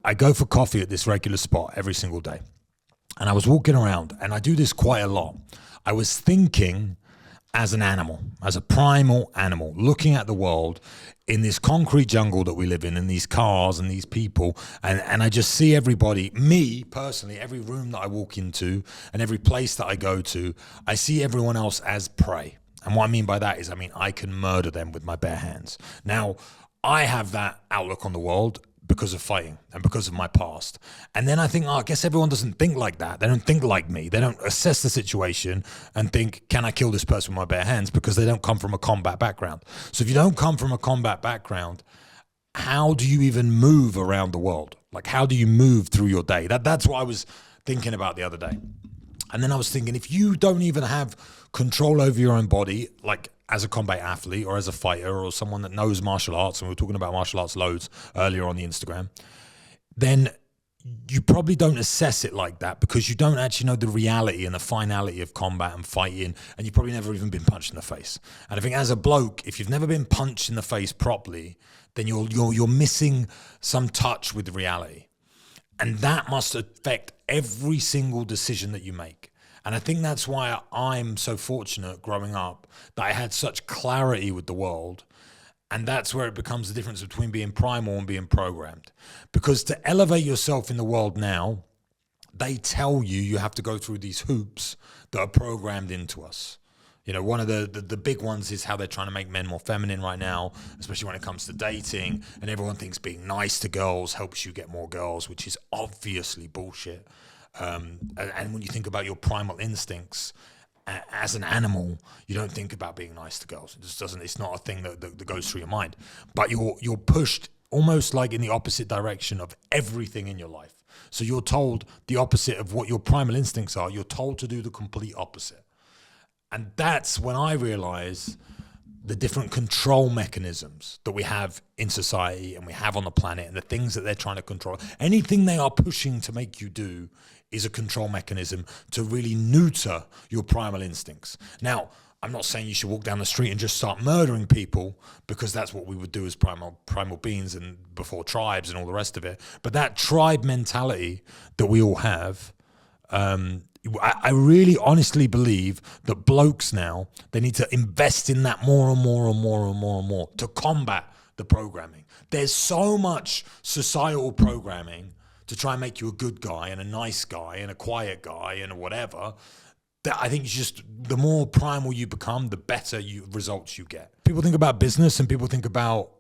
I go for coffee at this regular spot every single day. And I was walking around, and I do this quite a lot. I was thinking as an animal, as a primal animal, looking at the world in this concrete jungle that we live in these cars and these people. And I just see everybody, me personally, every room that I walk into and every place that I go to, I see everyone else as prey. And what I mean by that is, I can murder them with my bare hands. Now, I have that outlook on the world because of fighting and because of my past. And then I think, I guess everyone doesn't think like that. They don't think like me. They don't assess the situation and think, can I kill this person with my bare hands? Because they don't come from a combat background. So if you don't come from a combat background, how do you even move around the world? Like, how do you move through your day? That's what I was thinking about the other day. And then I was thinking, if you don't even have control over your own body, like as a combat athlete or as a fighter or someone that knows martial arts, and we were talking about martial arts loads earlier on the Instagram, then you probably don't assess it like that because you don't actually know the reality and the finality of combat and fighting, and you've probably never even been punched in the face. And I think as a bloke, if you've never been punched in the face properly, then you're missing some touch with reality. And that must affect every single decision that you make. And I think that's why I'm so fortunate growing up that I had such clarity with the world. And that's where it becomes the difference between being primal and being programmed. Because to elevate yourself in the world now, they tell you have to go through these hoops that are programmed into us. You know, one of the big ones is how they're trying to make men more feminine right now, especially when it comes to dating. And everyone thinks being nice to girls helps you get more girls, which is obviously bullshit. And when you think about your primal instincts as an animal, you don't think about being nice to girls. It just doesn't. It's not a thing that goes through your mind. But you're pushed almost like in the opposite direction of everything in your life. So you're told the opposite of what your primal instincts are. You're told to do the complete opposite. And that's when I realize the different control mechanisms that we have in society and we have on the planet and the things that they're trying to control. Anything they are pushing to make you do is a control mechanism to really neuter your primal instincts. Now, I'm not saying you should walk down the street and just start murdering people, because that's what we would do as primal beings and before tribes and all the rest of it. But that tribe mentality that we all have, I really honestly believe that blokes now, they need to invest in that more and more and more and more and more to combat the programming. There's so much societal programming to try and make you a good guy and a nice guy and a quiet guy and whatever, that I think just the more primal you become, the better results you get. People think about business and people think about,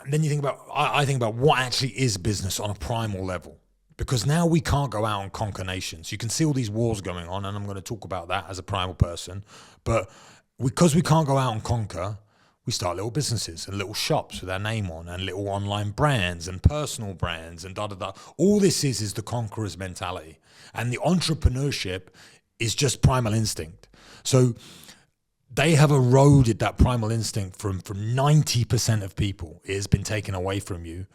then you think about, I think about what actually is business on a primal level. Because now we can't go out and conquer nations. You can see all these wars going on, and I'm going to talk about that as a primal person. But because we can't go out and conquer, we start little businesses and little shops with our name on, and little online brands and personal brands and da-da-da. All this is the conqueror's mentality. And the entrepreneurship is just primal instinct. So they have eroded that primal instinct from 90% of people. It has been taken away from you.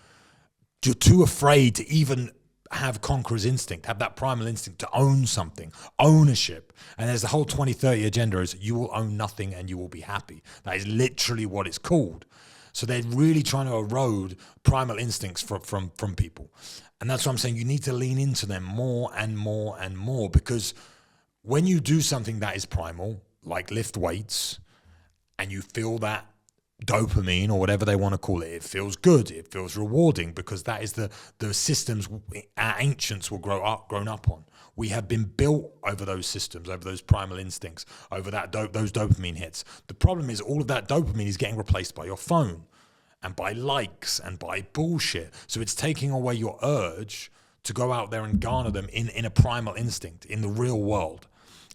You're too afraid to even have conqueror's instinct, have that primal instinct to own something, ownership. And there's the whole 2030 agenda is you will own nothing and you will be happy. That is literally what it's called. So they're really trying to erode primal instincts from people. And that's what I'm saying. You need to lean into them more and more and more, because when you do something that is primal, like lift weights, and you feel that dopamine or whatever they want to call it, it feels good, it feels rewarding, because that is the systems our ancients were grown up on. We have been built over those systems, over those primal instincts, over those dopamine hits. The problem is all of that dopamine is getting replaced by your phone and by likes and by bullshit. So it's taking away your urge to go out there and garner them in a primal instinct in the real world.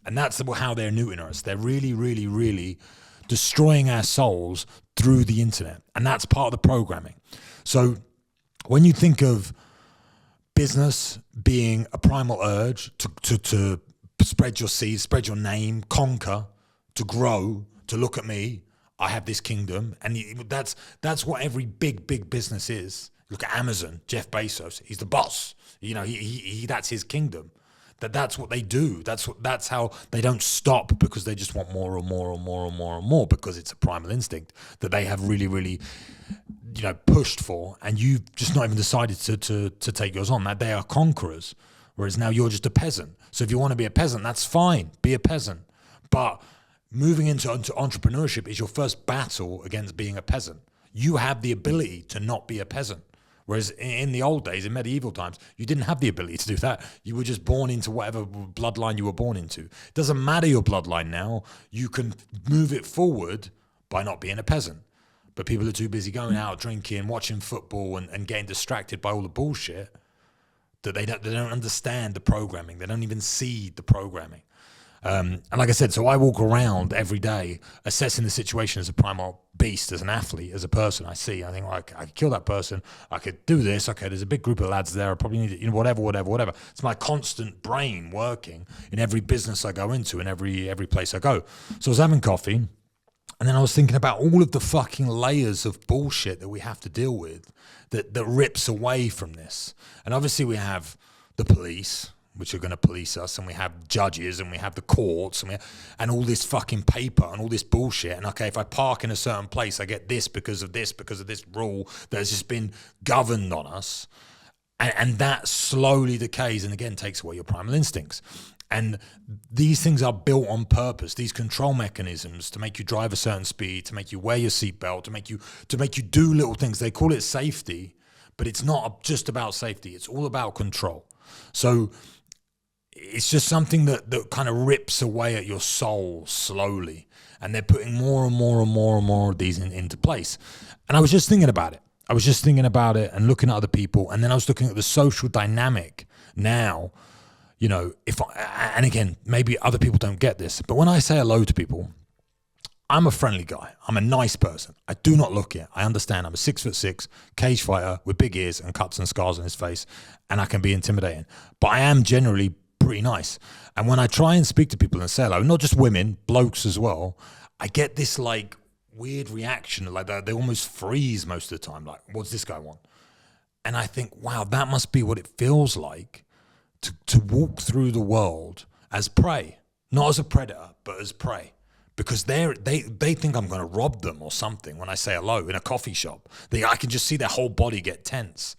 And that's how they're neutering us. They're really, really, really destroying our souls through the internet. And that's part of the programming. So when you think of business being a primal urge to spread your seeds, spread your name, conquer, to grow, to look at me, I have this kingdom. And that's what every big business is. Look at Amazon, Jeff Bezos, he's the boss. You know, he that's his kingdom. That's what they do. That's how they don't stop, because they just want more and more and more and more and more, because it's a primal instinct that they have really, really, pushed for, and you've just not even decided to take yours on. That they are conquerors, whereas now you're just a peasant. So if you want to be a peasant, that's fine. Be a peasant. But moving into entrepreneurship is your first battle against being a peasant. You have the ability to not be a peasant. Whereas in the old days, in medieval times, you didn't have the ability to do that. You were just born into whatever bloodline you were born into. It doesn't matter your bloodline now. You can move it forward by not being a peasant. But people are too busy going out, drinking, watching football, and getting distracted by all the bullshit that they don't understand the programming. They don't even see the programming. And like I said, so I walk around every day assessing the situation as a primal beast, as an athlete, as a person. I think, I could kill that person. I could do this. Okay, there's a big group of lads there. I probably need to, whatever. It's my constant brain working in every business I go into, in every place I go. So I was having coffee, and then I was thinking about all of the fucking layers of bullshit that we have to deal with that rips away from this. And obviously we have the police, which are going to police us, and we have judges, and we have the courts, and all this fucking paper and all this bullshit. And okay, if I park in a certain place, I get this because of this rule that has just been governed on us. And that slowly decays and again takes away your primal instincts. And these things are built on purpose, these control mechanisms, to make you drive a certain speed, to make you wear your seatbelt, to make you do little things. They call it safety, but it's not just about safety. It's all about control. So it's just something that kind of rips away at your soul slowly. And they're putting more and more and more and more of these into place. And I was just thinking about it. And looking at other people. And then I was looking at the social dynamic now. And again, maybe other people don't get this, but when I say hello to people, I'm a friendly guy. I'm a nice person. I do not look it. I understand I'm a 6'6" cage fighter with big ears and cuts and scars on his face, and I can be intimidating. But I am generally pretty nice. And when I try and speak to people and say hello, not just women, blokes as well, I get this like weird reaction, like they almost freeze most of the time. Like, what's this guy want? And I think, wow, that must be what it feels like to walk through the world as prey, not as a predator, but as prey. Because they think I'm going to rob them or something when I say hello in a coffee shop. I can just see their whole body get tense.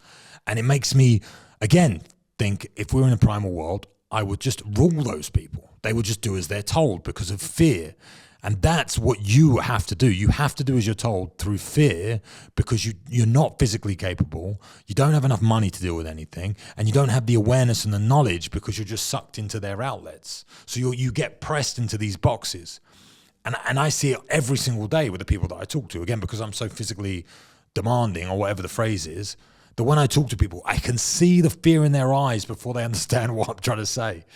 And it makes me, again, think if we were in a primal world, I would just rule those people. They would just do as they're told because of fear. And that's what you have to do. You have to do as you're told through fear, because you're not physically capable. You don't have enough money to deal with anything. And you don't have the awareness and the knowledge because you're just sucked into their outlets. So you get pressed into these boxes. And I see it every single day with the people that I talk to, again, because I'm so physically demanding, or whatever the phrase is, that when I talk to people, I can see the fear in their eyes before they understand what I'm trying to say.